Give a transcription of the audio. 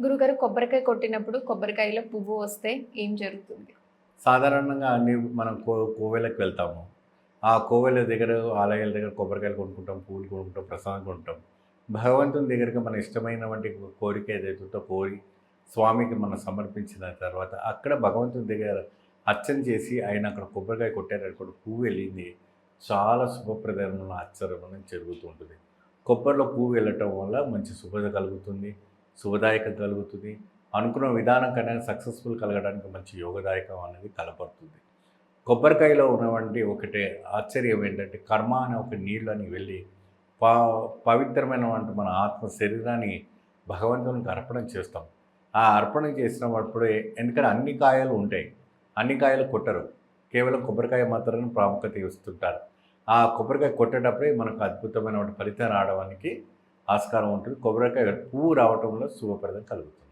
గురుగారు కొబ్బరికాయ కొట్టినప్పుడు కొబ్బరికాయలో పువ్వు వస్తే ఏం జరుగుతుంది? సాధారణంగా అన్ని మనం కోవెలకు వెళ్తాము. ఆ కోవెల దగ్గర, ఆలయాల దగ్గర కొబ్బరికాయలు కొనుక్కుంటాం, పువ్వులు కొనుక్కుంటాం, ప్రసాదం కొంటాం. భగవంతుని దగ్గరకి మన ఇష్టమైనటువంటి కోరిక ఏదైతే ఉందో కోరి స్వామికి మనం సమర్పించిన తర్వాత అక్కడ భగవంతుని దగ్గర అర్చన చేసి ఆయన అక్కడ కొబ్బరికాయ కొట్టారనుకోండి, పువ్వు వెళ్ళింది చాలా శుభప్రదమైన ఆశ్చర్యం అనేది జరుగుతూ ఉంటుంది. కొబ్బరిలో పువ్వు వెళ్ళటం వల్ల మంచి శుభత కలుగుతుంది, శుభదాయకం కలుగుతుంది. అనుకున్న విధానం కన్నా సక్సెస్ఫుల్ కలగడానికి మంచి యోగదాయకం అనేది కనపడుతుంది. కొబ్బరికాయలో ఉన్నవంటి ఒకటే ఆశ్చర్యం ఏంటంటే కర్మ అనే ఒక నీళ్ళని వెళ్ళి ప పవిత్రమైనటువంటి మన ఆత్మ శరీరాన్ని భగవంతునికి అర్పణ చేస్తాం. ఆ అర్పణ చేసినప్పుడే ఎందుకంటే అన్ని కాయలు ఉంటాయి. అన్ని కాయలు కొట్టరు. కేవలం కొబ్బరికాయ మాత్రమే ప్రాముఖ్యత ఇస్తుంటారు. ఆ కొబ్బరికాయ కొట్టేటప్పుడే మనకు అద్భుతమైనటువంటి ఫలితం రావడానికి ఆస్కారం ఉంటుంది. కొబ్బరికాయ పువ్వు రావటంలో శుభప్రదం కలుగుతుంది.